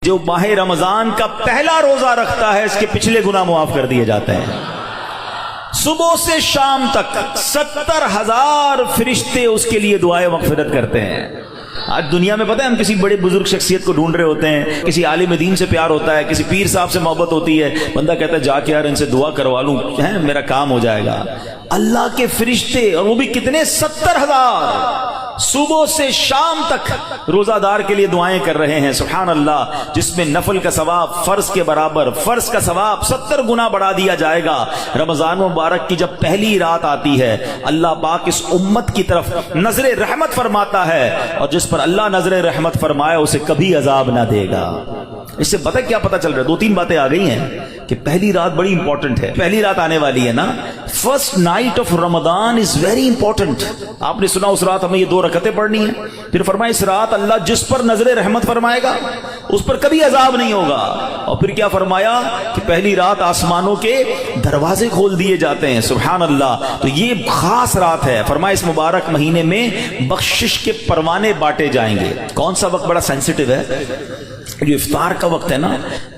جو माह रमजान का पहला रोजा रखता है इसके पिछले गुनाह मुआफ कर दिए जाते हैं। सुबह से शाम तक 70,000 फरिश्ते उसके लिए दुआए मगफिरत करते हैं। आज दुनिया में पता है हम किसी बड़े बुजुर्ग शख्सियत को ढूंढ रहे होते हैं, किसी आलिम दीन से प्यार होता है, किसी पीर साहब से मोहब्बत होती है, बंदा कहता है जाके यार इनसे दुआ करवा लूं, है मेरा काम हो जाएगा। अल्लाह के फरिश्ते, और वो भी कितने, 70,000 सुबह से शाम तक रोजादार के लिए दुआएं कर रहे हैं। सुभान अल्लाह, जिसमें नफल का सवाब फर्ज के बराबर, फर्ज का सवाब 70 गुना बढ़ा दिया जाएगा। रमजान मुबारक की जब पहली रात आती है, अल्लाह पाक इस उम्मत की तरफ नजर रहमत फरमाता है, और जिस पर अल्लाह नजर रहमत फरमाए उसे कभी अजाब ना देगा। इससे पता क्या पता चल रहा है? 2-3 बातें आ गई हैं कि पहली रात बड़ी इंपॉर्टेंट है। पहली रात आने वाली है ना, first night of Ramzan is very important. आपने सुना उस रात हमें ये 2 रकतें पढ़नी है, फिर फरमाया इस रात अल्लाह जिस पर नजर रहमत फरमाएगा उस पर कभी अजाब नहीं होगा। और फिर क्या फरमाया कि पहली रात आसमानों के दरवाजे खोल दिए जाते हैं। सुभान अल्लाह, तो ये खास रात है। फरमाया इस मुबारक महीने में बख्शिश के परवाने बांटे जाएंगे। कौन सा वक्त बड़ा सेंसिटिव है? जो इफ्तार का वक्त है ना,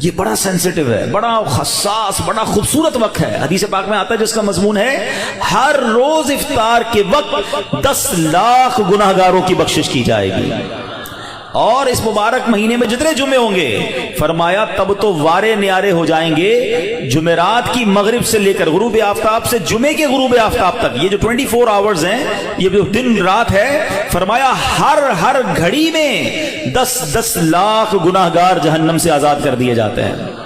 ये बड़ा सेंसिटिव है, बड़ा हसास, बड़ा खूबसूरत वक्त है। हदीस पाक में आता है जिसका मजमून है हर रोज इफ्तार के वक्त 10 लाख गुनाहगारों की बख्शिश की जाएगी। और इस मुबारक महीने में जितने जुमे होंगे, फरमाया तब तो वारे न्यारे हो जाएंगे। जुमेरात की मगरिब से लेकर गुरूब आफ्ताब से जुमे के गुरूब आफ्ताब तक, ये जो 24 आवर्स हैं, ये जो दिन रात है, फरमाया हर घड़ी में 10-10 लाख गुनाहगार जहन्नम से आजाद कर दिए जाते हैं।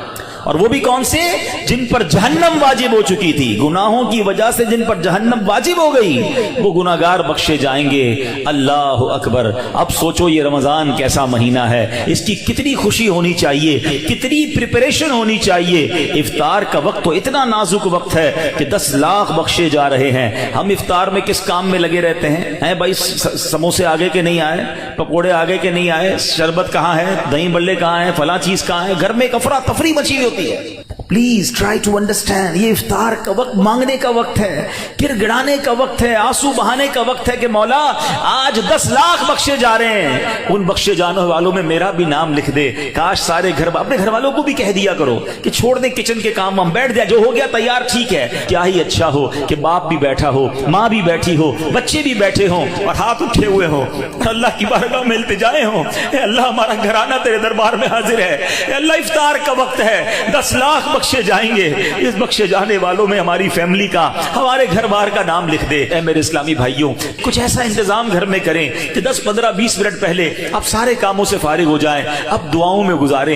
और वो भी कौन से? जिन पर जहन्नम वाजिब हो चुकी थी, गुनाहों की वजह से जिन पर जहन्नम वाजिब हो गई, वो गुनाहगार बख्शे जाएंगे। अल्लाह अकबर। अब सोचो ये रमजान कैसा महीना है, इसकी कितनी खुशी होनी चाहिए, कितनी प्रिपरेशन होनी चाहिए। इफ्तार का वक्त तो इतना नाजुक वक्त है कि 10 लाख बख्शे जा रहे हैं। हम इफ्तार में किस काम में लगे रहते हैं? भाई समोसे आगे के नहीं आए, पकोड़े आगे के नहीं आए, शरबत कहाँ है, दही बल्ले कहाँ है, फला चीज कहाँ है, घर में अफरा तफरी मची होती है। प्लीज ट्राई टू अंडरस्टैंड, ये इफ्तार का वक्त मांगने का वक्त है, गिड़गिड़ाने का वक्त है, आंसू बहाने का वक्त है कि मौला आज 10 लाख बख्शे जा रहे हैं, उन बख्शे जाने वालों में मेरा भी नाम लिख दे। काश सारे अपने घर वालों को भी कह दिया करो कि छोड़ दे किचन के काम, हम बैठ जाए, जो हो गया तैयार ठीक है। क्या ही अच्छा हो कि बाप भी बैठा हो, माँ भी बैठी हो, बच्चे भी बैठे हों और हाथ उठे हुए हो, अल्लाह की बारगाह में इल्तिजाएं हो, अल्लाह हमारा घराना तेरे दरबार में हाजिर है, अल्लाह इफ्तार का वक्त है, 10 लाख बख्शे जाएंगे। इस बख्शे जाने वालों में हमारी फैमिली का, हमारे घर बार का नाम लिख दे। ऐ मेरे इस्लामी भाइयों, कुछ ऐसा इंतजाम घर में करें कि 10, 15, 20 मिनट पहले आप सारे कामों से फारिग हो जाएं, अब दुआओं में गुजारें।